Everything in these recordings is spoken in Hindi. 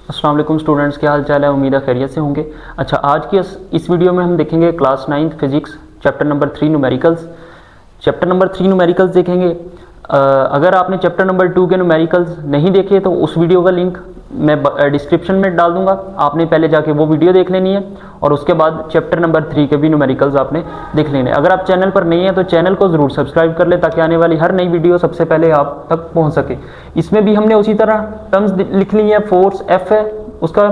अस्सलाम वालेकुम स्टूडेंट्स, क्या हाल चाल है। उम्मीद है खैरियत से होंगे। अच्छा, आज की इस वीडियो में हम देखेंगे class 9 physics chapter number 3 numericals. Chapter number 3 numericals देखेंगे। अगर आपने चैप्टर नंबर 2 के न्यूमेरिकल्स नहीं देखे तो उस वीडियो का लिंक मैं डिस्क्रिप्शन में डाल दूंगा। आपने पहले जाके वो वीडियो देख लेनी है और उसके बाद चैप्टर नंबर 3 के भी न्यूमेरिकल्स आपने देख लेने। अगर आप चैनल पर नहीं है तो चैनल को ज़रूर सब्सक्राइब कर ले ताकि आने वाली हर नई वीडियो सबसे पहले आप तक पहुंच सके। इसमें भी हमने उसी तरह टर्म्स लिख ली है। फोर्स एफ है, उसका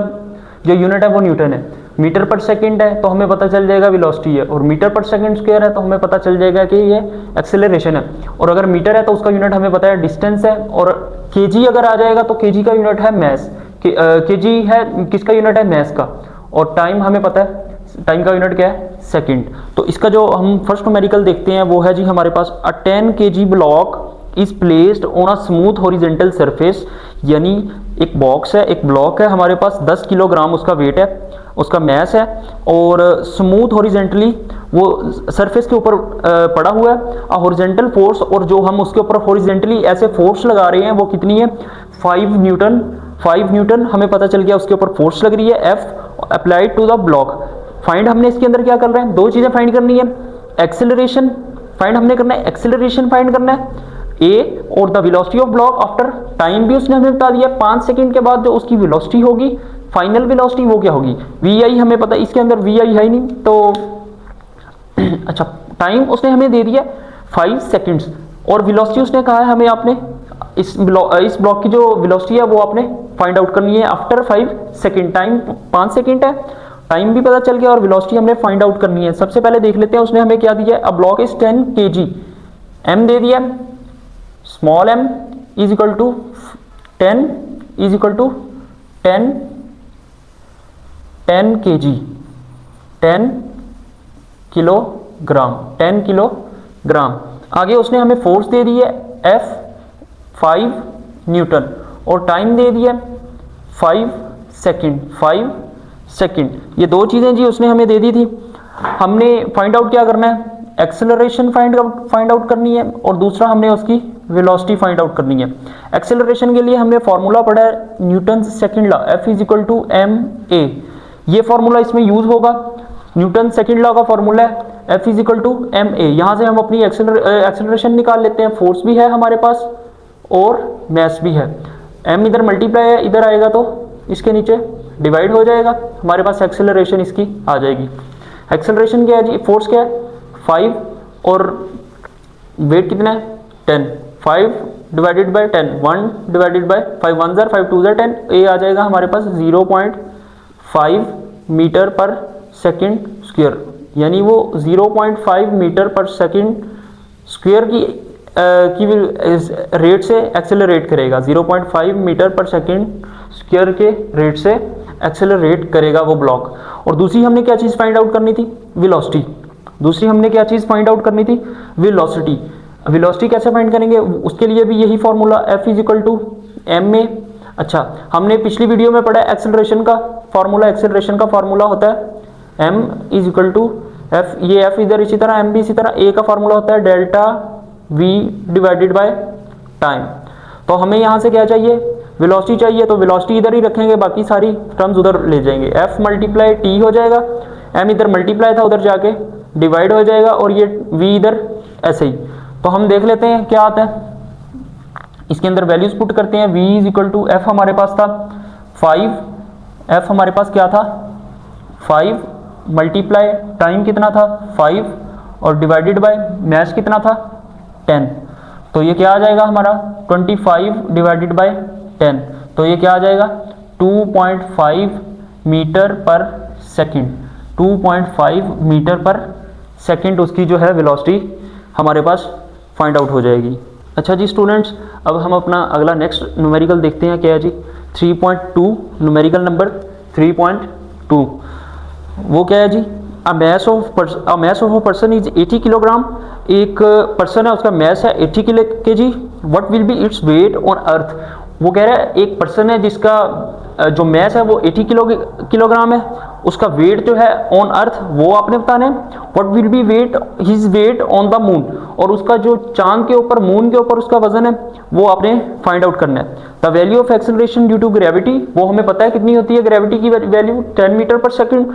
जो यूनिट है वो न्यूटन है। मीटर पर सेकंड है तो हमें पता चल जाएगा वेलोसिटी है, और मीटर पर सेकंड स्क्वायर है तो हमें पता चल जाएगा कि ये एक्सेलरेशन है। और अगर मीटर है तो उसका यूनिट हमें पता है डिस्टेंस है, और केजी अगर आ जाएगा तो केजी का यूनिट है मैस। केजी है किसका यूनिट है, मैस का। और टाइम हमें पता है, टाइम का यूनिट क्या है, सेकंड। तो इसका जो हम फर्स्ट न्यूमेरिकल देखते हैं वो है जी हमारे पास अ 10 kg block is placed on a smooth horizontal surface. यानी एक बॉक्स है, एक ब्लॉक है हमारे पास, 10 किलोग्राम उसका वेट है, उसका मैस है, और स्मूथ हॉरिजेंटली वो सरफेस के ऊपर पड़ा हुआ है। हॉरिजेंटल फोर्स, और जो हम उसके ऊपर हॉरिजेंटली ऐसे फोर्स लगा रहे हैं वो कितनी है, 5 न्यूटन। 5 न्यूटन हमें पता चल गया उसके ऊपर फोर्स लग रही है, F applied to the block. Find हमने इसके अंदर क्या कर रहे हैं, दो चीजें फाइंड करनी है। एक्सेलरेशन फाइंड हमने करना है, एक्सेलरेशन फाइंड करना है ए, और the velocity of block after time भी उसने हमें बता दिया। 5 सेकंड के बाद जो उसकी वेलोसिटी होगी, फाइनल वेलोसिटी, वो क्या होगी, वी आई हमें पता है। इसके अंदर वी आई है ही नहीं तो अच्छा, टाइम उसने हमें दे दिया 5 सेकंड्स, और वेलोसिटी उसने कहा है हमें आपने इस ब्लॉक की जो वेलोसिटी है वो आपने फाइंड आउट करनी है आफ्टर 5 सेकंड। टाइम 5 सेकंड है, टाइम भी पता चल गया और वेलोसिटी हमने फाइंड आउट करनी है। सबसे पहले देख लेते हैं उसने हमें क्या दिया है। A block is 10 kg, M दे दिया, small m is equal to 10 is equal to 10 kg, 10 kilogram, 10 kilogram. आगे उसने हमें फोर्स दे दी है F 5 न्यूटन, और टाइम दे दिया 5 सेकंड, 5 सेकंड। ये दो चीज़ें जी उसने हमें दे दी थी। हमने फाइंड आउट क्या करना है, एक्सेलरेशन फाइंड आउट करनी है, और दूसरा हमने उसकी वेलोसिटी फाइंड आउट करनी है। एक्सेलरेशन के लिए हमने फॉर्मूला पढ़ा है Newton second law, F is equal to M A. ये फॉर्मूला इसमें यूज होगा। न्यूटन सेकंड लॉ का फॉर्मूला है F is equal to M A. यहाँ से हम अपनी एक्सेलरेशन निकाल लेते हैं। फोर्स भी है हमारे पास और मैस भी है। m इधर मल्टीप्लाई है, इधर आएगा तो इसके नीचे डिवाइड हो जाएगा, हमारे पास एक्सेलरेशन इसकी आ जाएगी। एक्सेलरेशन क्या है जी, फोर्स क्या है 5, और वेट कितना है 10। 5 डिवाइडेड बाय 10, 1 डिवाइडेड बाय 5, 1 ज़र 5, 2 ज़र 10, ए आ जाएगा हमारे पास 0.5 मीटर पर सेकंड स्क्वायर। यानी वो 0.5 मीटर पर सेकंड स्क्वायर की रेट से एक्सेलरेट करेगा। 0.5 मीटर पर सेकंड स्क्वायर के रेट से एक्सेलरेट करेगा वो ब्लॉक। और दूसरी हमने क्या चीज़ फाइंड आउट करनी थी, वेलोसिटी। दूसरी हमने क्या चीज़ फाइंड आउट करनी थी, वेलोसिटी। वेलोसिटी कैसे फाइंड करेंगे, उसके लिए भी यही formula F is equal to M A. अच्छा, हमने पिछली वीडियो में पढ़ा एक्सेलरेशन का फॉर्मूला। एक्सेलरेशन का फॉर्मूला होता है m is equal to F, ये f इधर इसी तरह, m भी इसी तरह। a का फॉर्मूला होता है delta v divided by time. तो हमें यहाँ से क्या चाहिए, वेलोसिटी चाहिए, तो वेलोसिटी इधर ही रखेंगे, बाकी सारी टर्म्स उधर ले जाएंगे। f मल्टीप्लाई t हो जाएगा, m इधर मल्टीप्लाई था उधर जाके डिवाइड हो जाएगा, और ये v इधर ऐसे ही। तो हम देख लेते हैं क्या आता है, इसके अंदर वैल्यूज पुट करते हैं। v is equal to F हमारे पास था 5, f हमारे पास क्या था 5, मल्टीप्लाई टाइम कितना था 5, और डिवाइडेड बाय मैस कितना था 10। तो ये क्या आ जाएगा हमारा 25 डिवाइडेड बाय 10, तो ये क्या आ जाएगा 2.5 मीटर पर सेकंड। 2.5 मीटर पर सेकंड उसकी जो है वेलोसिटी हमारे पास फाइंड आउट हो जाएगी। अच्छा जी स्टूडेंट्स, अब हम अपना अगला नेक्स्ट न्यूमेरिकल देखते हैं। क्या है जी 3.2, न्यूमेरिकल नंबर 3.2। वो क्या है जी, a mass of a person is 80 kilogram. एक पर्सन है, उसका मैस है 80 kg। What will be its weight on earth. वो कह रहा है एक पर्सन है जिसका जो मैस है वो 80 किलोग्राम है, उसका वेट जो है ऑन अर्थ वो आपने बताना है। What will be weight his weight on the moon, और उसका जो चांद के ऊपर, मून के ऊपर उसका वजन है वो आपने फाइंड आउट करना है। The value of acceleration due to gravity, वो हमें पता है कितनी होती है ग्रेविटी की वैल्यू 10 मीटर पर सेकंड,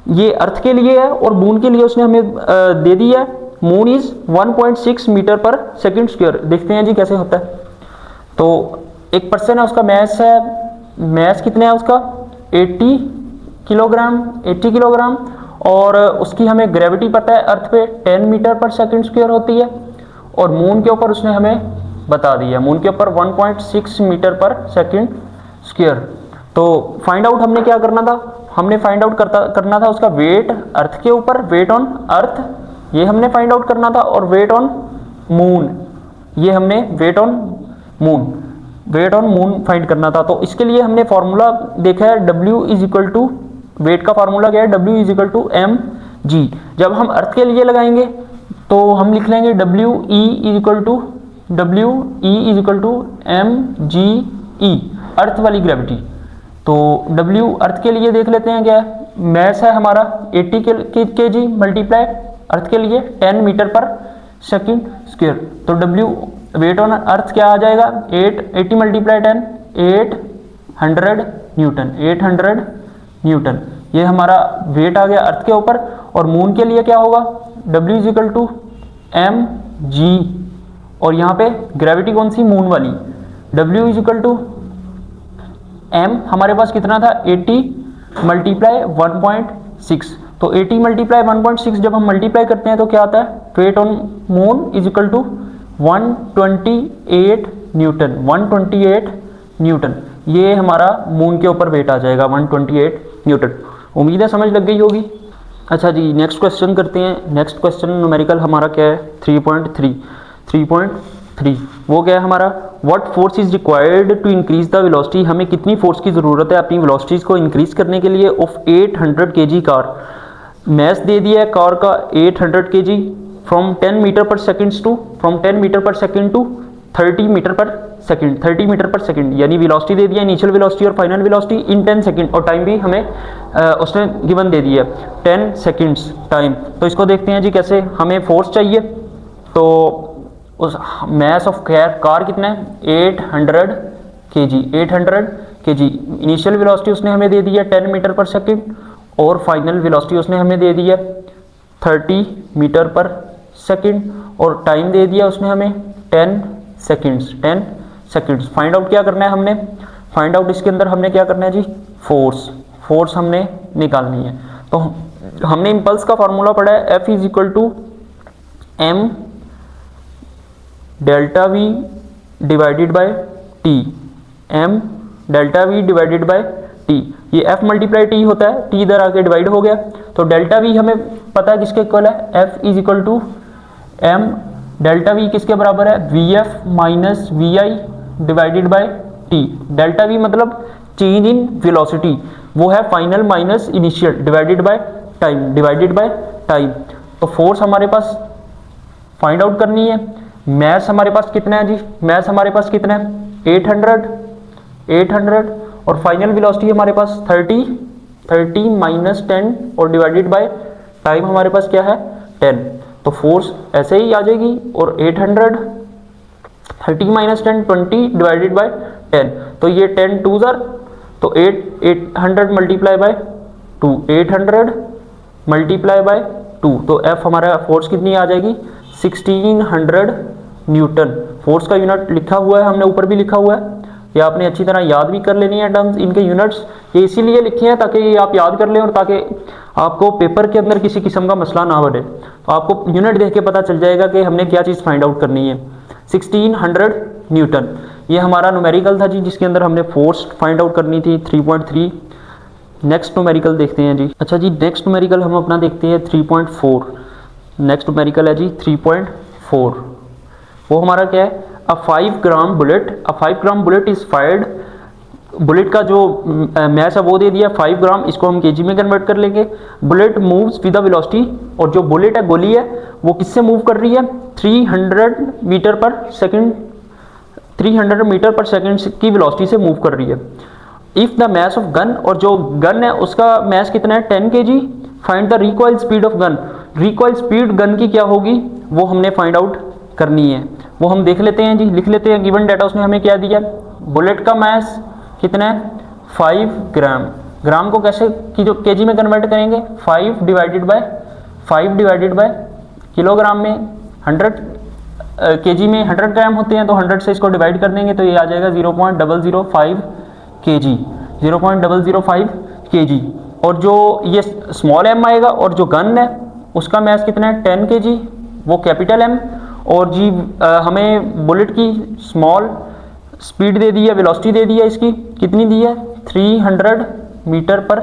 ये अर्थ के लिए है और मून के लिए उसने हमें दे दी है, मून इज 1.6 मीटर पर सेकंड स्क्वायर। देखते हैं जी कैसे होता है। तो एक पर्सन है, उसका मैस है, मैस कितना है उसका 80 किलोग्राम और उसकी हमें ग्रेविटी पता है अर्थ पे 10 मीटर पर सेकंड स्क्वायर होती है और मून के ऊपर उसने हमें बता दिया, मून के ऊपर 1.6 मीटर पर सेकंड स्क्वायर। तो फाइंड आउट हमने क्या करना था, हमने फाइंड आउट करना था उसका वेट अर्थ के ऊपर, वेट ऑन अर्थ ये हमने फाइंड आउट करना था, और वेट ऑन मून ये हमने वेट ऑन मून फाइंड करना था। तो इसके लिए हमने फॉर्मूला देखा है, W is equal to, weight का फॉर्मूला क्या है, W is equal to mg। जब हम अर्थ के लिए लगाएंगे तो हम लिख लेंगे WE is equal to mge, earth वाली ग्रेविटी। तो W अर्थ के लिए देख लेते हैं क्या है, मैस है हमारा 80 kg मल्टीप्लाई अर्थ के लिए 10 मीटर पर सेकंड स्क्वायर। तो W वेट ऑन अर्थ क्या आ जाएगा, 80 मल्टीप्लाई 10 800 न्यूटन, ये हमारा वेट आ गया अर्थ के ऊपर। और मून के लिए क्या होगा, W is equal to mg, और यहाँ पे ग्रेविटी कौन सी, मून वाली, W is equal to m हमारे पास कितना था 80 मल्टीप्लाई 1.6। तो 80 मल्टीप्लाई 1.6 जब हम मल्टीप्लाई करते हैं तो क्या आता है, weight on moon is equal to 128 newton, ये हमारा मून के ऊपर वेट आ जाएगा 128 न्यूटन। उम्मीद है समझ लग गई होगी। अच्छा जी नेक्स्ट क्वेश्चन करते हैं। नेक्स्ट क्वेश्चन न्यूमेरिकल हमारा क्या है 3.3, वो क्या है हमारा, what force is required to increase the velocity, हमें कितनी फोर्स की ज़रूरत है अपनी वेलोसिटीज को इंक्रीज करने के लिए, ऑफ 800 kg कार। मैस दे दिया है कार का 800 kg from 10 metre per second to 30 metre per second, यानी वेलोसिटी दे दिया, इनिशियल वेलोसिटी और फाइनल वेलोसिटी इन 10 सेकेंड, और टाइम भी हमें उसने गिवन दे दिया 10 सेकेंड्स टाइम। तो इसको देखते हैं जी कैसे, हमें फोर्स चाहिए। तो उस मैस ऑफ कार कितना है 800 kg, इनिशियल वेलोसिटी उसने हमें दे दी है 10 मीटर पर सेकेंड और फाइनल वेलोसिटी उसने हमें दे दी है 30 मीटर पर सेकेंड, और टाइम दे दिया उसने हमें 10 सेकेंड्स। फाइंड आउट क्या करना है हमने, फाइंड आउट इसके अंदर हमने क्या करना है जी, फोर्स हमने निकालनी है। तो हमने इंपल्स का फॉर्मूला पढ़ा है, F is equal to m delta v divided by t, m delta v divided by t, ये F मल्टीप्लाई t होता है, t इधर आके डिवाइड हो गया। तो डेल्टा v हमें पता है किसके इक्वल है, F is equal to m delta v किसके बराबर है, vf minus vi divided by t। Delta v मतलब चेंज इन वेलोसिटी, वो है final minus initial divided by time. तो फोर्स हमारे पास फाइंड आउट करनी है। मैस हमारे पास कितना है जी, मैस हमारे पास कितना है 800 और फाइनल वेलोसिटी हमारे पास 30 माइनस 10 और डिवाइडेड बाय टाइम हमारे पास क्या है 10। तो फोर्स ऐसे ही आ जाएगी, और 800 30 माइनस 10 20 डिवाइडेड बाय 10, तो ये 10 2 ज़र, तो 800 मल्टीप्लाई बाय 2, 800 मल्टीप्लाई बाय 2, तो F हमारा फोर्स कितनी आ जाएगी 1600 न्यूटन। फोर्स का यूनिट लिखा हुआ है हमने, ऊपर भी लिखा हुआ है, ये आपने अच्छी तरह याद भी कर लेनी है टर्म्स, इनके यूनिट्स ये इसीलिए लिखे हैं ताकि ये आप याद कर लें और ताकि आपको पेपर के अंदर किसी किस्म का मसला ना बने। तो आपको यूनिट देख के पता चल जाएगा कि हमने क्या चीज़ फाइंड आउट करनी है। 1600 न्यूटन ये हमारा न्यूमेरिकल था जी, जिसके अंदर हमने फोर्स फाइंड आउट करनी थी 3.3। नेक्स्ट न्यूमेरिकल देखते हैं जी। अच्छा जी नेक्स्ट न्यूमेरिकल हम अपना देखते हैं 3.4। नेक्स्ट न्यूमेरिकल है जी 3.4, वो हमारा क्या है, अ 5 ग्राम बुलेट इज फायर्ड। बुलेट का जो मैस है वो दे दिया 5 ग्राम, इसको हम केजी में कन्वर्ट कर लेंगे। Bullet moves with the velocity, और जो बुलेट है गोली है वो किससे मूव कर रही है 300 मीटर पर सेकंड की वेलोसिटी से मूव कर रही है। If the mass of gun, और जो गन है उसका मैस कितना है 10 kg, find the recoil speed of gun. Recoil speed gun की क्या होगी वो हमने फाइंड आउट करनी है वो हम देख लेते हैं जी, लिख लेते हैं। गिवन डाटा उसने हमें क्या दिया, बुलेट का मास कितना है 5 ग्राम। ग्राम को कैसे केजी में कन्वर्ट करेंगे, 5 डिवाइडेड बाय किलोग्राम में 100 केजी में 100 ग्राम होते हैं, तो 100 से इसको डिवाइड कर देंगे तो ये आ जाएगा 0.005 केजी, 0.005 केजी। और जो ये स्मॉल एम आएगा और जो गन है उसका मास कितना है 10 केजी, वो कैपिटल एम। और जी हमें बुलेट की स्मॉल स्पीड दे दी है, वेलोसिटी दे दी है, इसकी कितनी दी है 300 मीटर पर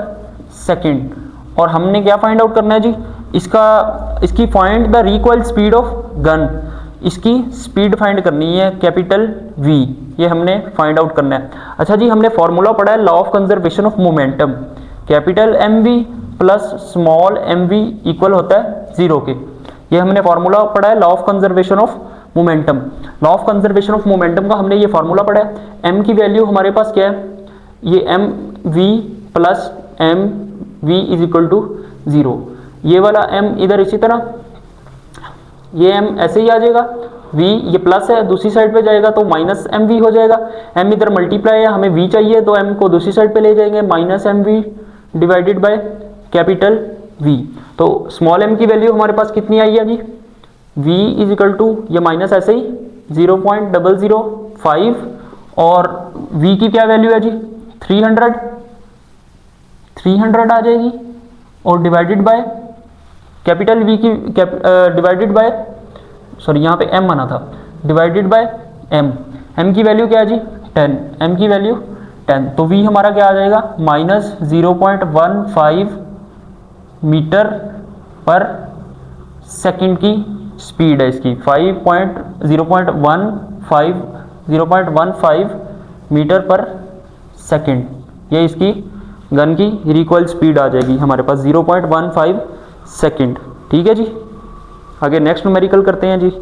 सेकेंड। और हमने क्या फाइंड आउट करना है जी, इसकी find the recoil speed of gun, इसकी स्पीड फाइंड करनी है कैपिटल वी, ये हमने फाइंड आउट करना है। अच्छा जी, हमने फॉर्मूला पढ़ा है law of conservation of momentum, capital M V plus small M V equal होता है 0 के। ये हमने फॉर्मूला पढ़ा है law of conservation of momentum. Law of conservation of momentum का हमने ये फॉर्मूला पढ़ा है। एम की वैल्यू हमारे पास क्या है, ये M V plus M V is equal to 0। ये वाला एम इधर इसी तरह, ये एम ऐसे ही आ जाएगा, v ये प्लस है दूसरी साइड पे जाएगा तो माइनस एम वी हो जाएगा। m इधर मल्टीप्लाई है, हमें v चाहिए तो m को दूसरी साइड पे ले जाएंगे, minus M V divided by capital v। तो स्मॉल m की वैल्यू हमारे पास कितनी आई है जी, v इज इक्वल टू ये माइनस ऐसे ही 0.005 और v की क्या वैल्यू है जी 300 आ जाएगी और डिवाइडेड बाय कैपिटल v की डिवाइडेड बाय सॉरी यहाँ पे m आना था, डिवाइडेड बाय m की वैल्यू क्या है जी 10, m की वैल्यू 10, तो v हमारा क्या आ जाएगा माइनस 0.15 मीटर पर सेकंड की स्पीड है इसकी, 0.15 मीटर पर सेकंड, ये इसकी गन की रिकॉइल स्पीड आ जाएगी हमारे पास 0.15 सेकंड। ठीक है जी, आगे नेक्स्ट न्यूमेरिकल करते हैं जी।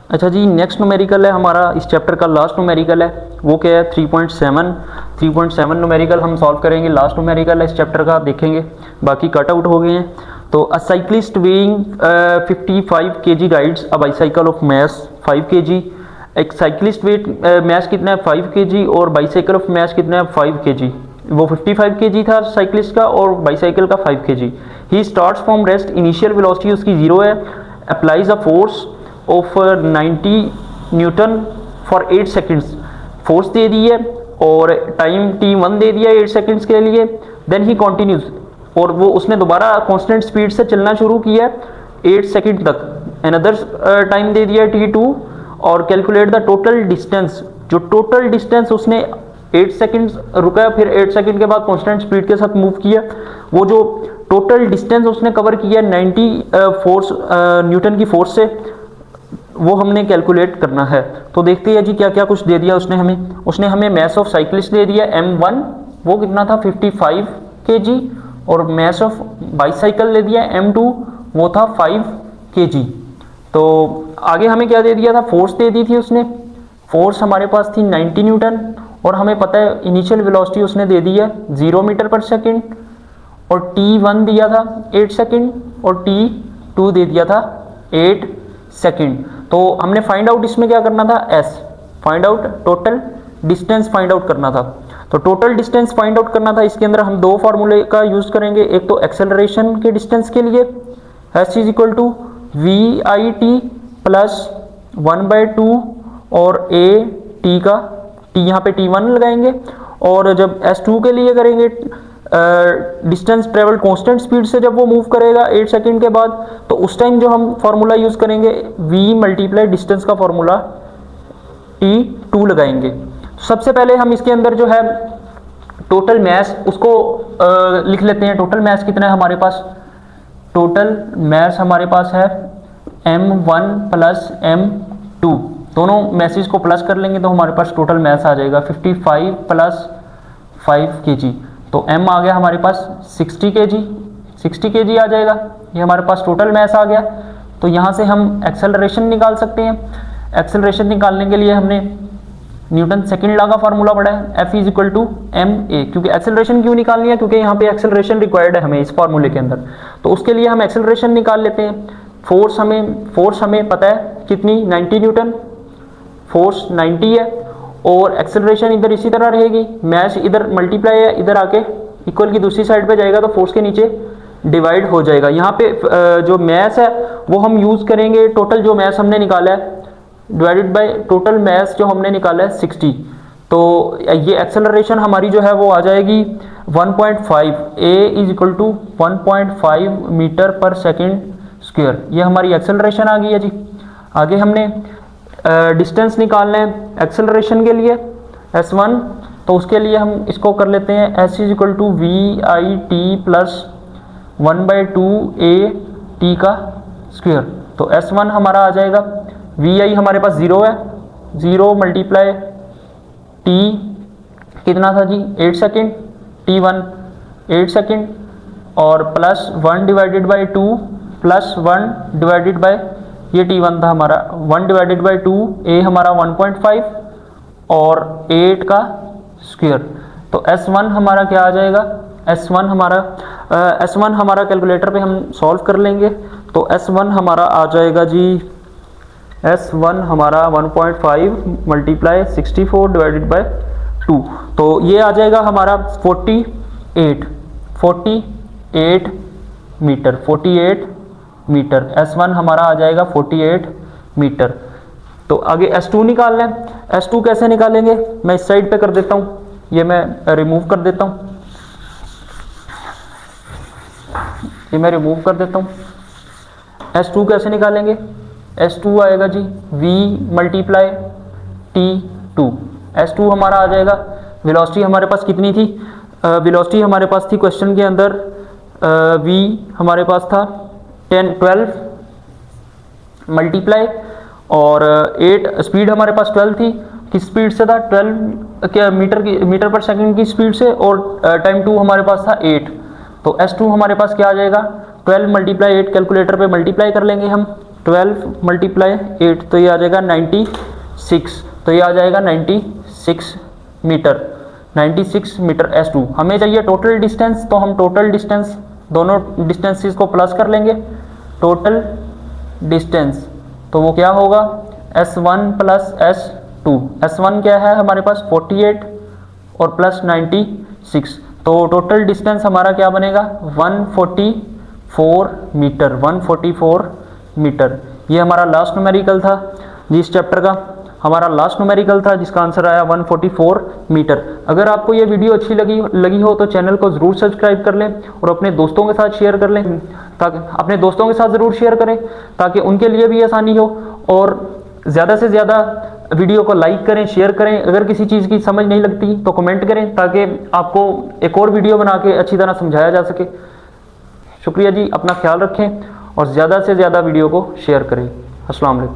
अच्छा जी, नेक्स्ट न्यूमेरिकल है हमारा इस चैप्टर का लास्ट न्यूमेरिकल है, वो क्या है 3.7 न्यूमेरिकल हम सॉल्व करेंगे। लास्ट न्यूमेरिकल है इस चैप्टर का, देखेंगे बाकी कट आउट हो गए हैं। तो अ cyclist weighing 55 kg rides a bicycle of mass 5 kg। एक साइक्लिस्ट वेट मास कितना है 5 kg और बाईसाइकिल ऑफ मास कितना है 5 kg। वो 55 kg था साइक्लिस्ट का और बाईसाइकिल का 5 kg। He starts from rest, initial velocity उसकी 0 है, applies a force of 90 newton for 8 seconds, force दे दी है और टाइम t1 दे दिया 8 सेकेंड्स के लिए। देन ही कंटिन्यूज, और वो उसने दोबारा कांस्टेंट स्पीड से चलना शुरू किया 8 सेकेंड तक। अनदर टाइम दे दिया t2 और कैलकुलेट द टोटल डिस्टेंस, जो टोटल डिस्टेंस उसने 8 सेकेंड रुका फिर 8 सेकेंड के बाद कांस्टेंट स्पीड के साथ मूव किया, वो जो टोटल डिस्टेंस उसने कवर किया 90 फोर्स न्यूटन की फोर्स से, वो हमने कैलकुलेट करना है। तो देखते हैं जी क्या क्या कुछ दे दिया उसने हमें मास ऑफ साइक्लिस्ट दे दिया m1, वो कितना था 55 kg, और मास ऑफ बाईसाइकिल दे दिया m2, वो था 5 kg। तो आगे हमें क्या दे दिया था, फोर्स दे दी थी उसने, फोर्स हमारे पास थी 90 न्यूटन और हमें पता है इनिशियल वेलोसिटी उसने दे दी है 0 मीटर पर सेकेंड, और t1 दिया था 8 सेकेंड और t2 दे दिया था 8 सेकेंड। तो हमने फाइंड आउट इसमें क्या करना था, s find out total distance find out करना था। तो टोटल डिस्टेंस फाइंड आउट करना था, इसके अंदर हम दो फार्मूले का यूज करेंगे, एक तो एक्सेलरेशन के डिस्टेंस के लिए s is equal to V I T plus 1/2 और a t का t यहाँ पे t1 लगाएंगे, और जब s2 के लिए करेंगे डिस्टेंस ट्रेवल कांस्टेंट स्पीड से जब वो मूव करेगा 8 सेकंड के बाद, तो उस टाइम जो हम फार्मूला यूज करेंगे v मल्टीप्लाई डिस्टेंस का फार्मूला t2 लगाएंगे। सबसे पहले हम इसके अंदर जो है टोटल मास उसको लिख लेते हैं। टोटल मास कितना है हमारे पास, टोटल मास हमारे पास है m1 प्लस m2, दोनों मैसेज को प्लस कर लेंगे तो हमारे पास टोटल मास आ जाएगा 55 प्लस 5 kg। तो m आ गया हमारे पास 60 kg आ जाएगा, ये हमारे पास टोटल मास आ गया। तो यहाँ से हम एक्सेलरेशन निकाल सकते हैं। एक्सेलरेशन निकालने के लिए हमने न्यूटन सेकंड लॉ का फार्मूला पढ़ा है, F is equal to ma। क्योंकि एक्सेलरेशन क्यों निकालनी है, क्योंकि यहाँ पे एक्सेलरेशन रिक्वायर्ड है हमें इस फार्मूले के अंदर, तो उसके लिए हम एक्सेलरेशन निकाल लेते हैं। फोर्स हमें पता है कितनी, 90 न्यूटन, फोर्स 90 है, और एक्सेलरेशन इधर इसी तरह रहेगी, मैश इधर मल्टीप्लाई है, इधर आके इक्वल की दूसरी साइड पे जाएगा तो फोर्स के नीचे डिवाइड हो जाएगा। यहाँ पे जो मैश है वो हम यूज़ करेंगे, टोटल जो मैश हमने निकाला है डिवाइडेड बाय टोटल मैश जो हमने निकाला है 60, तो ये एक्सेलरेशन हमारी जो है वो आ जाएगी 1.5, a is equal to 1.5 metre per second square. ये हमारी एक्सेलरेशन आ गई है जी। आगे हमने डिस्टेंस निकालना है एक्सेलरेशन के लिए s1, तो उसके लिए हम इसको कर लेते हैं s is equal to V I T plus 1/2 a t का स्क्वायर। तो s1 हमारा आ जाएगा, वी आई हमारे पास 0 है, 0 मल्टीप्लाई t कितना था जी 8 सेकेंड, t1 8 सेकेंड, और plus 1 divided by 2 plus 1 divided by ये t1 था हमारा 1 डिवाइडेड बाई 2, a हमारा 1.5 और 8 का स्क्वायर। तो s1 हमारा क्या आ जाएगा, s1 हमारा कैलकुलेटर पे हम सॉल्व कर लेंगे, तो s1 हमारा आ जाएगा जी, s1 हमारा 1.5 मल्टीप्लाई 64 डिवाइडेड बाय 2, तो ये आ जाएगा हमारा 48 मीटर, s1 हमारा आ जाएगा 48 मीटर। तो आगे s2 निकालना है, s2 कैसे निकालेंगे, मैं इस साइड पे कर देता हूँ, ये मैं रिमूव कर देता हूँ, s2 कैसे निकालेंगे, s2 आएगा जी v मल्टीप्लाई t2, s2 हमारा आ जाएगा, वेलोसिटी हमारे पास कितनी थी, वेलोसिटी हमारे पास थी क्वेश्चन के अंदर v हमारे पास था 12 मल्टीप्लाई और 8, स्पीड हमारे पास 12 थी, किस स्पीड से था 12 क्या मीटर पर सेकंड की स्पीड से, और टाइम 2 हमारे पास था 8, तो s2 हमारे पास क्या आ जाएगा 12 मल्टीप्लाई 8, कैलकुलेटर पे मल्टीप्लाई कर लेंगे हम, 12 मल्टीप्लाई 8 तो ये आ जाएगा 96, तो ये आ जाएगा 96 मीटर s2। हमें चाहिए टोटल डिस्टेंस, तो हम टोटल डिस्टेंस दोनों डिस्टेंसेस को प्लस कर लेंगे, टोटल डिस्टेंस तो वो क्या होगा s1 प्लस s2, s1 क्या है हमारे पास 48 और प्लस 96, तो टोटल डिस्टेंस हमारा क्या बनेगा 144 मीटर। ये हमारा लास्ट न्यूमेरिकल था जिस चैप्टर का, हमारा लास्ट न्यूमेरिकल था जिसका आंसर आया 144 मीटर। अगर आपको ये वीडियो अच्छी लगी हो तो चैनल को ज़रूर सब्सक्राइब कर लें और अपने दोस्तों के साथ शेयर कर लें, ताकि अपने दोस्तों के साथ ज़रूर शेयर करें ताकि उनके लिए भी आसानी हो, और ज़्यादा से ज़्यादा वीडियो को लाइक करें, शेयर करें। अगर किसी चीज़ की समझ नहीं लगती तो कमेंट करें ताकि आपको एक और वीडियो बना के अच्छी तरह समझाया जा सके। शुक्रिया जी, अपना ख्याल रखें और ज़्यादा से ज़्यादा वीडियो को शेयर करें। अस्सलाम वालेकुम।